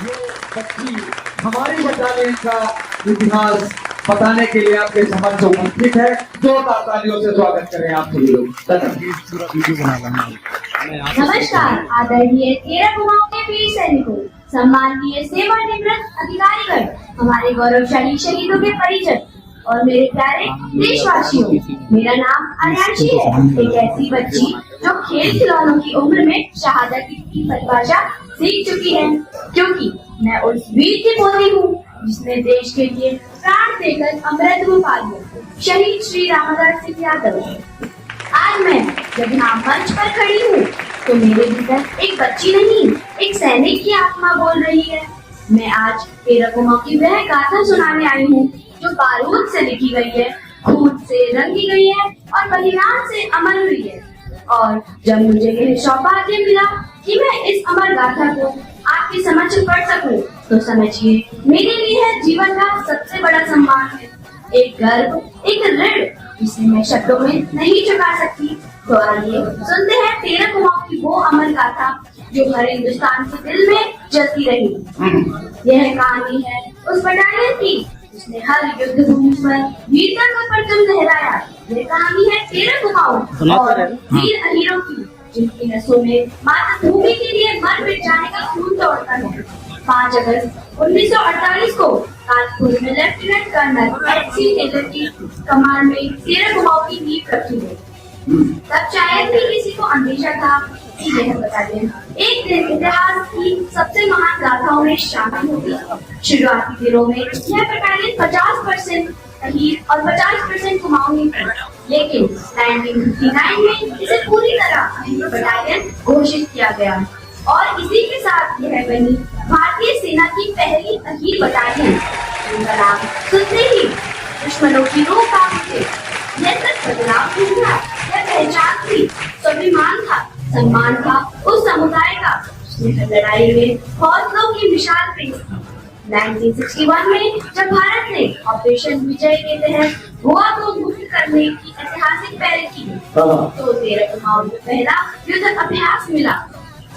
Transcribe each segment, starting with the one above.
ये बच्ची हमारी बटालियन का इतिहास बताने के लिए आपके समक्ष उपस्थित है। जोरदार तालियों से स्वागत करें आप सभी लोग। नमस्कार आदरणीय 13 कुमाऊं के वीर सैनिकों, सम्माननीय सेवानिवृत्त अधिकारीगण, हमारे गौरवशाली शहीदों के परिजन और मेरे प्यारे देशवासियों। मेरा नाम आर्यांशी है, एक ऐसी बच्ची जो खेल खिलौनों की उम्र में शहादत की परिभाषा सीख चुकी है, क्योंकि मैं उस वीर की पोती हूँ जिसने देश के लिए प्राण देकर अमृत पा लिया, शहीद श्री रामदास सिंह यादव। आज मैं जब यहाँ मंच पर खड़ी हूँ तो मेरे भीतर एक बच्ची नहीं, एक सैनिक की आत्मा बोल रही है। मैं आज 13 कुमाऊं की वह गाथा सुनाने आई हूँ जो बारूद से लिखी गई है, खून से रंगी गई है और बलिदान से अमर हुई है। और जब मुझे यह सौभाग्य मिला कि मैं इस अमर गाथा को आपके समक्ष पढ़ सकूं, तो समझिए मेरे लिए है जीवन का सबसे बड़ा सम्मान है, एक गर्व, एक ऋण जिसे मैं शब्दों में नहीं चुका सकती। तो आइए सुनते हैं 13 कुमाऊं की वो अमर गाथा जो हर हिंदुस्तान के दिल में जलती रही। यह कहानी है उस बटालियन की जिसने हर युद्ध भूमि पर वीरता का परचम लहराया। यह कहानी है 13 कुमाऊं और वीर अहीरों की, जिनकी नसों में मातृभूमि के लिए मर मिट जाने का खून दौड़ता है। 5 अगस्त 1948 को कानपुर में लेफ्टिनेंट कर्नल एच.सी. टेलर की कमान में 13 कुमाऊं की नींव रखी गई। तब शायद ही किसी को अंदेशा था कि यह बटालियन एक दिन इतिहास की सबसे महान गाथाओं में शामिल होगी। शुरुआती दिनों में यह बटालियन 50% अहीर और 50% कुमाऊं थी, लेकिन 1959 में इसे पूरी तरह अहीर बटालियन घोषित किया गया और इसी के साथ यह बनी भारतीय सेना की पहली अहीर बटालियन। इनका नाम सुनते ही दुश्मनों की रूह कांप उठे। यह सिर्फ बदलाव नहीं था, यह पहचान थी, स्वाभिमान था, सम्मान था उस समुदाय का जिसने हर लड़ाई में हौसलों की मिसाल पेश की। 1961 में जब भारत ने ऑपरेशन विजय के तहत गोवा को मुक्त करने की ऐतिहासिक पहल की, तो 13 कुमाऊं को पहला युद्ध अभ्यास मिला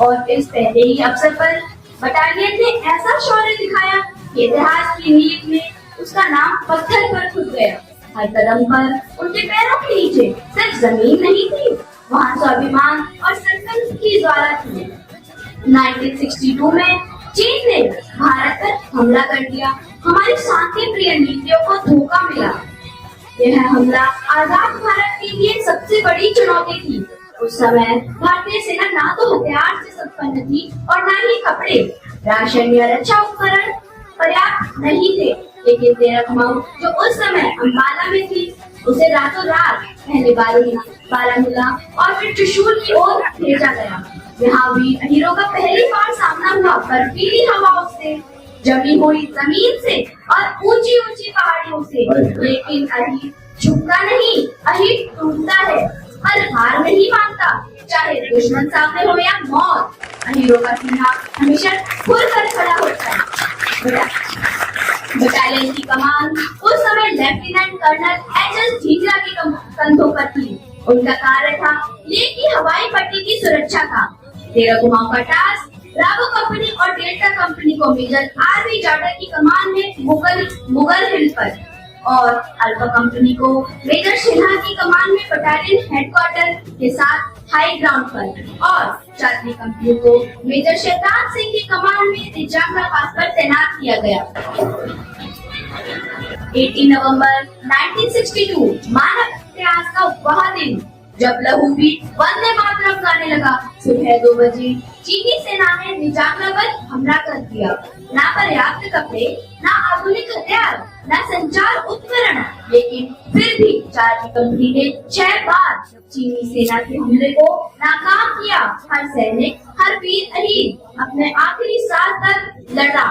और इस पहले ही अवसर पर बटालियन ने ऐसा शौर्य दिखाया कि इतिहास की नींव में उसका नाम पत्थर पर खुद गया। हर कदम पर उनके पैरों के नीचे सिर्फ जमीन नहीं थी, वहाँ स्वाभिमान और संकल्प की ज्वाला थी। 1962 में चीन ने भारत पर हमला कर दिया। हमारी शांति प्रिय नीतियों को धोखा मिला। यह हमला आजाद भारत के लिए सबसे बड़ी चुनौती थी। उस समय भारतीय सेना ना तो हथियार से संपन्न थी और न ही कपड़े, राशन या रक्षा उपकरण पर्याप्त नहीं थे। लेकिन 13 कुमाऊं जो उस समय अम्बाला में थी, उसे रातों रात पहले बारामूला और फिर त्रिशूल की ओर भेजा गया। यहाँ वीर अहीरों का पहली बार सामना हुआ बर्फीली हवाओं से, जमी हुई जमीन से और ऊंची ऊंची पहाड़ियों से। लेकिन अहीर झुकता नहीं, अहीर टूटता है पर हार नहीं मानता, चाहे दुश्मन सामने हो या मौत। अहीरों का सीना हमेशा खुलकर खड़ा होता है। बटालियन की कमान उस समय लेफ्टिनेंट कर्नल एच.एस. ढींगरा के कंधों पर थी। उनका कार्य था लेह की हवाई पट्टी की सुरक्षा का। 13 कुमाऊं का टास्क ब्रावो कंपनी और डेल्टा कंपनी को मेजर आर.वी. जाटव की कमान में मुगल हिल पर और अल्फा कंपनी को मेजर सिन्हा की कमान में बटालियन हेडक्वार्टर के साथ हाई ग्राउंड पर और चांदनी कंपनी को मेजर शैतान सिंह की कमान में निजामरा पास पर तैनात किया गया। 18 नवंबर 1962 मानव इतिहास का वह दिन जब लहूबीट वंदे मातरम गाने लगा। सुबह 2 बजे चीनी सेना ने निजामरा पर हमला कर दिया। ना पर्याप्त कपड़े, ना आधुनिक हथियार, ना संचार उपकरण, लेकिन फिर भी चार्ली कंपनी ने 6 बार चीनी सेना के हमले को नाकाम किया। हर सैनिक, हर वीर अहीर अपने आखिरी सांस तक लड़ा।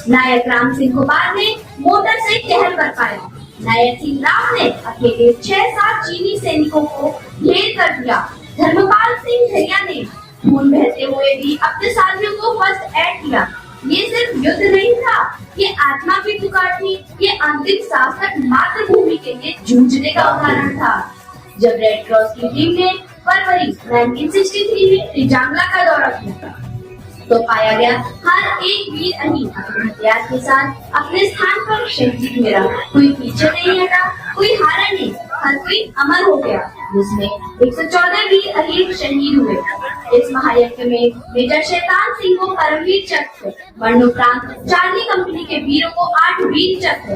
नायक राम सिंह गोपाल ने मोटर से कहर कर पाया। नायक सिंह राव ने अकेले 6-7 चीनी सैनिकों को ढेर कर दिया। धर्मपाल सिंह धैर्या ने खून बहते हुए भी अपने साथियों को फर्स्ट एड किया। ये सिर्फ युद्ध नहीं था, ये आत्मा की पुकार थी, ये अंतिम सांस तक मातृभूमि के लिए जूझने का उदाहरण था। जब रेड क्रॉस की टीम ने फरवरी 1963 में निजामला का दौरा किया, तो पाया गया हर एक वीर अही अपने हथियार के साथ अपने स्थान पर शहीद हुआ। कोई पीछे नहीं हटा, कोई हारा नहीं, हर कोई अमर हो गया, जिसमें 114 वीर अहीर शहीद हुए। इस महायज्ञ में मेजर शैतान सिंह को परमवीर चक्र, मरणोपरांत चार्ली कंपनी के वीरों को 8 वीर चक्र,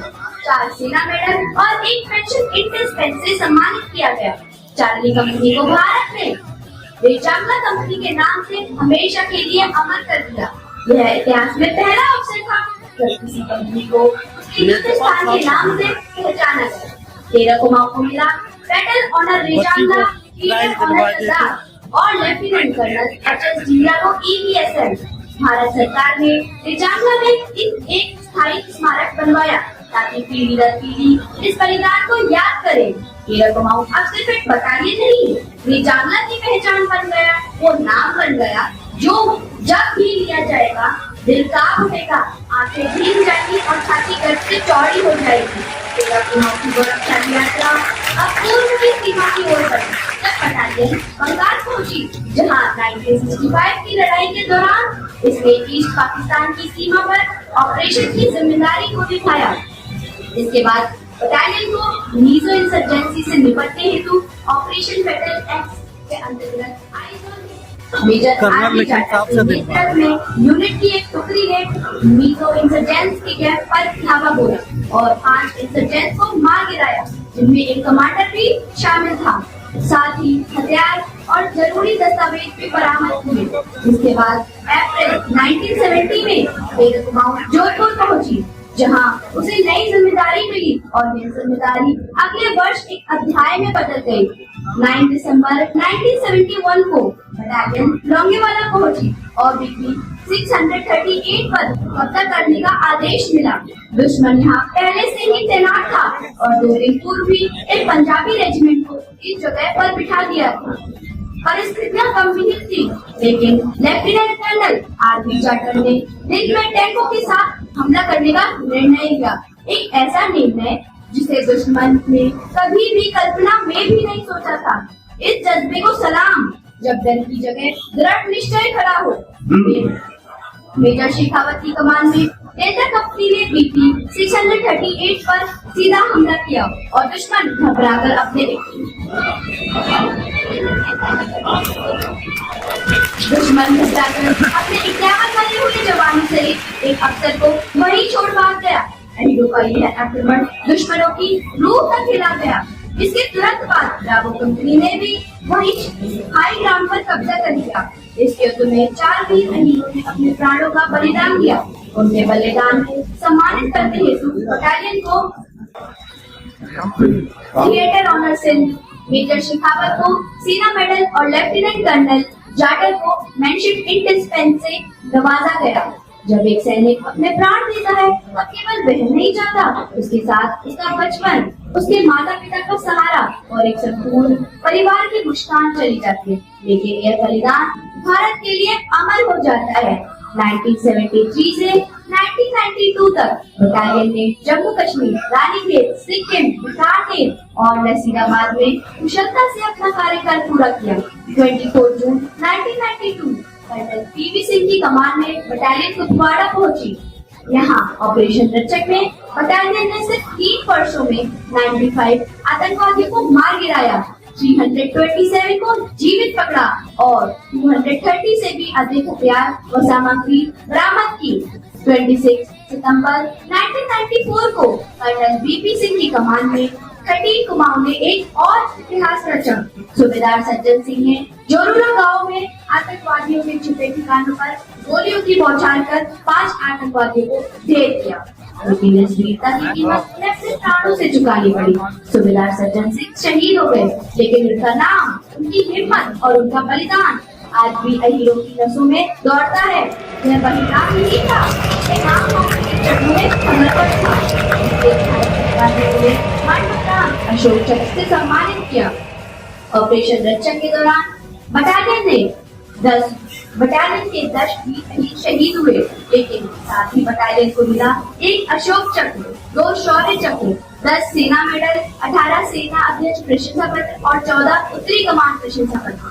4 सेना मेडल और 1 पेंशन इंटरेस्ट से सम्मानित किया गया। चार्ली कंपनी को भारत में रेचांगला कंपनी के नाम से हमेशा के लिए अमर कर दिया। यह इतिहास में पहला अवसर था जब किसी कंपनी को उसके हिंदुस्तान के नाम से पहचाना गया। 13 कुमाऊं को मिला बैटल ऑनर रेचांगला, लीडर ऑनर सरदार और लेफ्टिनेंट कर्नल एच.एस. जिंदा को EVSL। भारत सरकार ने रेचांगला में एक स्थायी स्मारक बनवाया ताकि पीढ़ी दर पीढ़ी इस बलिदान को याद करे। 13 कुमाऊं अब सिर्फ एक बटालियन नहीं, रेचांगला की पहचान बन गया, वो नाम बन गया जो जब भी लिया जाएगा दिल कांप उठेगा, आंखें भीग जाएंगी और छाती गर्व से चौड़ी हो जाएगी। 13 कुमाऊं की गौरवशाली यात्रा अब पूर्व की सीमा की ओर बढ़ी जब बटालियन बंगाल पहुंची, जहां 1965 की लड़ाई के दौरान इसने ईस्ट पाकिस्तान की सीमा पर ऑपरेशन की जिम्मेदारी को निभाया। इसके बाद बटालियन को मीजो इंसर्जेंसी से निपटने हेतु ऑपरेशन फेडरल एक्ट के अंतर्गत मेजर आर.डी. जाटव के नेतृत्व में यूनिट की एक टुकड़ी ने मीजो इंसर्जेंस के कैंप पर धावा बोला और 5 इंसर्जेंस को मार गिराया, जिनमें एक कमांडर भी शामिल था। साथ ही हथियार और जरूरी दस्तावेज भी बरामद हुए। इसके बाद अप्रैल 1970 में 13 कुमाऊं जोधपुर पहुंची, जहां उसे नई जिम्मेदारी मिली और यह जिम्मेदारी अगले वर्ष एक अध्याय में बदल गई। 9 दिसंबर 1971 को बटालियन लोंगेवाला पहुंची और बिक्री 638 पर कब्जा करने का आदेश मिला। दुश्मन यहाँ पहले से ही तैनात था और 2 दिन पूर्व भी एक पंजाबी रेजिमेंट को इस जगह पर बिठा दिया था। परिस्थितियां गंभीर थी, लेकिन लेफ्टिनेंट कर्नल आर.डी. जाटव ने दिन में टैंकों के साथ हमला करने का निर्णय लिया। एक ऐसा निर्णय जिसे दुश्मन ने कभी भी कल्पना में भी नहीं सोचा था। इस जज्बे को सलाम, जब डर की जगह दृढ़ निश्चय खड़ा हो। मेजर शेखावत की कमान में डेल्टा कंपनी ने BP 638 पर सीधा हमला किया और दुश्मन घबराकर अपने 51 मरे हुए जवानों सहित एक अफसर को वहीं छोड़ भाग गया। अहीरों का यह आक्रमण दुश्मनों की रूह तक हिला गया। इसके तुरंत बाद ब्रावो कंपनी ने भी वहीं हाई ग्राउंड पर कब्जा कर लिया। इस युद्ध में 4 वीर अहीरों ने अपने प्राणों का बलिदान दिया। उनके बलिदान को सम्मानित करते हेतु बटालियन को थिएटर ऑनर से मेजर शेखावत को सेना मेडल और लेफ्टिनेंट कर्नल जाटव को मेंशन इन डिस्पेंस से नवाजा गया। जब एक सैनिक अपने प्राण देता है तब केवल वह नहीं जाता, उसके साथ उसका बचपन, उसके माता पिता का सहारा और एक संपूर्ण परिवार की मुस्कान चली जाती है। लेकिन यह बलिदान भारत के लिए अमर हो जाता है। 1973 से 1992 तक बटालियन ने जम्मू कश्मीर, रानीखेत, सिक्किम, बीकानेर और नसीराबाद में कुशलता से अपना कार्यकाल पूरा किया। 24 जून 1992 कर्नल पी.वी. सिंह की कमान में बटालियन कुपवाड़ा पहुंची। यहाँ ऑपरेशन रक्षक में बटालियन ने सिर्फ 3 वर्षों में 95 आतंकवादियों को मार गिराया, 327 को जीवित पकड़ा और 230 से भी अधिक हथियार व सामग्री बरामद की। 26 सितंबर 1994 को कर्नल वी.पी. सिंह की कमान में 13 कुमाऊं ने एक और इतिहास रचा। सूबेदार सज्जन सिंह ने जोरूला गांव में आतंकवादियों के छिपे ठिकानों पर गोलियों की बौछार कर 5 आतंकवादियों को ढेर किया, लेकिन इस वीरता की कीमत उन्हें अपने प्राणों से चुकानी पड़ी। सूबेदार सज्जन सिंह शहीद हो गए, लेकिन उनका नाम, उनकी हिम्मत और उनका बलिदान आज भी अहीरों की नसों में दौड़ता है। यह बलिदान नहीं था, यह नाम समर्पण था। अशोक चक्र से सम्मानित किया। ऑपरेशन रक्षक के दौरान बटालियन के 10 वीर शहीद हुए, लेकिन साथ ही बटालियन को मिला एक अशोक चक्र, 2 शौर्य चक्र, 10 सेना मेडल, 18 सेना अध्यक्ष प्रशंसा पत्र और 14 उत्तरी कमान प्रशंसा पत्र।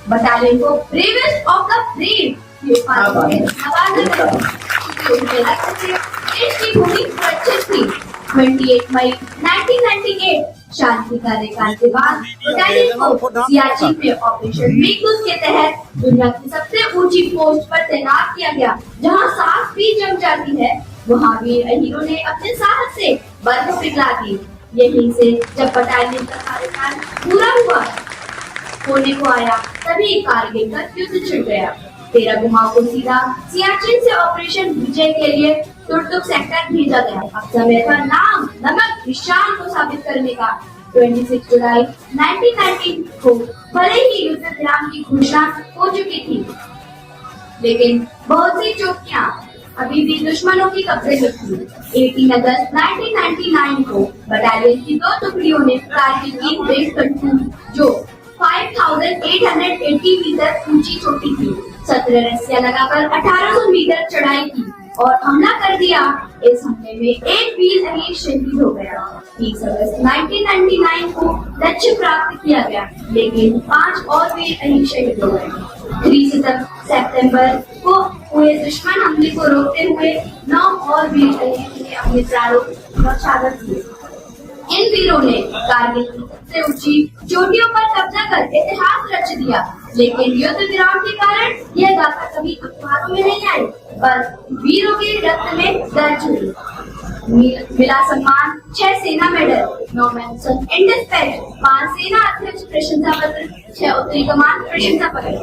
बटालियन को ब्रेवेस्ट ऑफ द ब्रेव ये फालतू में आवाज है उनके रक्त से देश की भूमि सुरक्षित थी। 28 मई 1998 शांति कार्यकाल के बाद बटालियन को सियाचिन में ऑपरेशन मेघदूत के तहत दुनिया की सबसे ऊंची पोस्ट पर तैनात किया गया। जहां सांस भी जम जाती है वहां वीर अहीरों ने अपने साहस से बर्फ पिघला दी। यहीं से जब बटालियन का कार्यकाल पूरा हुआ होने को आया तभी कारगिल का युद्ध छिड़ गया। 13 गुमाओं को सीधा सियाचिन से ऑपरेशन विजय के लिए तुर्तुक सेक्टर भेजा गया। अब समय था नाम नमक निशान को साबित करने का। 26 जुलाई 1919 को भले ही युद्ध विराम की घोषणा हो चुकी थी, लेकिन बहुत सी चौकियां अभी भी दुश्मनों की कब्जे में थी। 18 अगस्त 1999 को बटालियन की 2 टुकड़ियों ने कारगिल की बेस कंट्रोल जो 5880 मीटर ऊंची चोटी थी 17 रस्सियां लगाकर 1800 मीटर चढ़ाई की और हमला कर दिया। इस हमले में एक वीर अहीर शहीद हो गया। 30 अगस्त 1999 को लक्ष्य प्राप्त किया गया, लेकिन 5 और वीर अहीर शहीद हो गए। 3 सितंबर को हुए दुश्मन हमले को रोकते हुए 9 और वीर अहीर ने अपने प्राणों न्यौछावर किए। इन वीरों ने कारगिल की सबसे ऊंची चोटियों पर कब्जा कर इतिहास रच दिया, लेकिन युद्ध विराम के कारण यह गाथा कभी अखबारों में नहीं आई, बस वीरों के रक्त में दर्ज हुई। मिला सम्मान 6 सेना मेडल, 9 मेंशन इन डिस्पैच, 5 सेना अध्यक्ष प्रशंसा पत्र, 6 उत्तरी कमान प्रशंसा पत्र।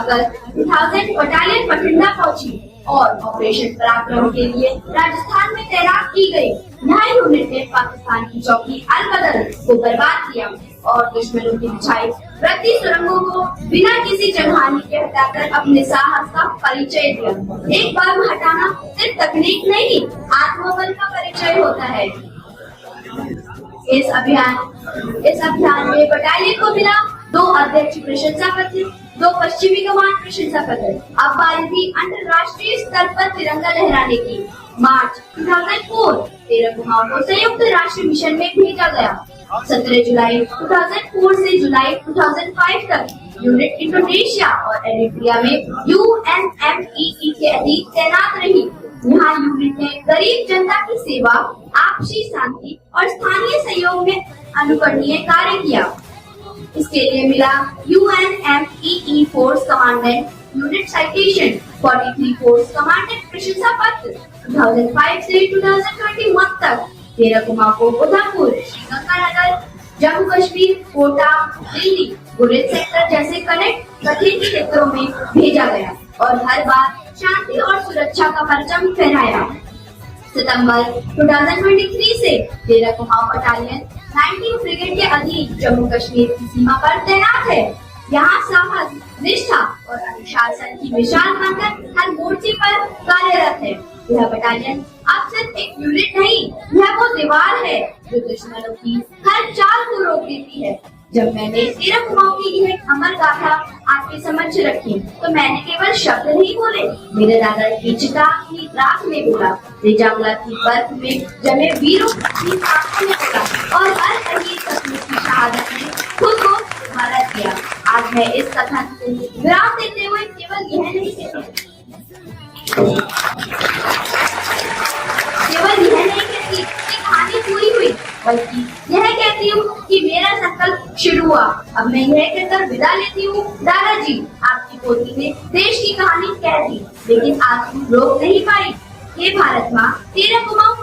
अगस्त 2000 बटालियन बठिंडा पहुंची और ऑपरेशन पराक्रम के लिए राजस्थान में तैनात की गई। यहाँ यूनिट ने पाकिस्तान की चौकी अल-बदर को बर्बाद किया और दुश्मनों की बिछाई प्रति सुरंगों को बिना किसी जनहानि के हटाकर अपने साहस का परिचय दिया। एक बार में हटाना सिर्फ तकनीक नहीं, आत्मबल का परिचय होता है। इस अभियान में बटालियन को मिला 2 अध्यक्ष प्रशंसा पत्र, 2 पश्चिमी कमान प्रशंसा पत्र। अब बारी थी अंतरराष्ट्रीय स्तर पर तिरंगा लहराने की। मार्च 2004 13 गुमाओं को संयुक्त राष्ट्र मिशन में भेजा गया। 17 जुलाई 2004 से जुलाई 2005 तक यूनिट इंडोनेशिया और एरिट्रिया में UNMEE के अधीन तैनात रही। यहाँ यूनिट ने गरीब जनता की सेवा, आपसी शांति और स्थानीय सहयोग में अनुकरणीय कार्य किया। इसके लिए मिला UNMEE force commandant unit citation, 43 force commandant प्रशंसा पत्र। 2005 से 2021 तक 13 गुमाओं को उधमपुर, श्रीगंगानगर, जम्मू कश्मीर, कोटा, दिल्ली, गुरेज सेक्टर जैसे कठिन क्षेत्रों में भेजा गया और हर बार शांति और सुरक्षा का परचम फहराया। सितंबर 2023 से 13 गुमाओं बटालियन 19 ब्रिगेड के अधीन जम्मू कश्मीर की सीमा पर तैनात है। यहाँ साहस, निष्ठा और अनुशासन की मिसाल बनकर हर मोर्चे पर कार्यरत है। यह बटालियन अब सिर्फ एक यूनिट नहीं, यह वो दीवार है जो दुश्मनों की हर चाल को रोक देती है। जब मैंने 13 गुमाओं की यह अमर गाथा आपके समक्ष रखी तो मैंने केवल शब्द नहीं बोले, मेरे दादा की चिता की राख में बोला, रेजांगला की बर्फ में जमे वीरों की आंखों में बोला और हर शहीद सपनों की शहादत ने खुद को मारा किया। आज मैं इस कथन को विराम देते हुए केवल यह नहीं कहती कि कहानी पूरी हुई, बल्कि यह कहती हूँ कि मेरा संकल्प शुरू हुआ। अब मैं यह कहकर विदा लेती हूँ, दादाजी आपकी पोती ने देश की कहानी कह दी, लेकिन आज रोक नहीं पाई। हे भारत माँ, 13 गुमाओं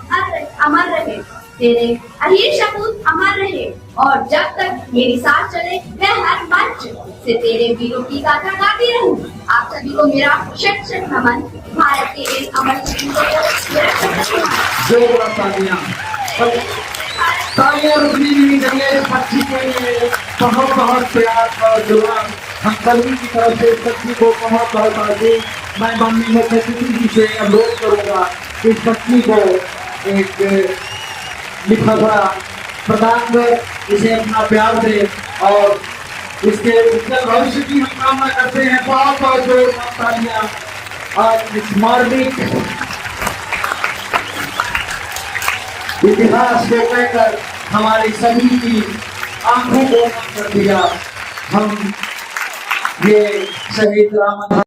अमर रहे, तेरे अहीर शपूत अमर रहे और जब तक मेरी सांस चले मैं हर मंच से तेरे वीरों की गाथा गाती रहूं। आप सभी को मेरा शत शत नमन। भारत के इस अमर सपूतों को मेरा शत तालियां रुकनी नहीं चाहिए। इस बच्ची के लिए बहुत बहुत प्यार और दुआ हम सभी की तरफ से इस बच्ची को बहुत बहुत आगे मैं माननीय मुख्यमंत्री जी से अनुरोध करूंगा इस बच्ची को एक लिफाफा प्रदान कर इसे अपना प्यार दे और इसके उज्जवल भविष्य की हम कामना करते हैं। बहुत बहुत जोरदार तालियां आज इस मार्मिक इतिहास को कहकर हमारी सभी की आंखों को बंद कर दिया। हम ये शहीद रामन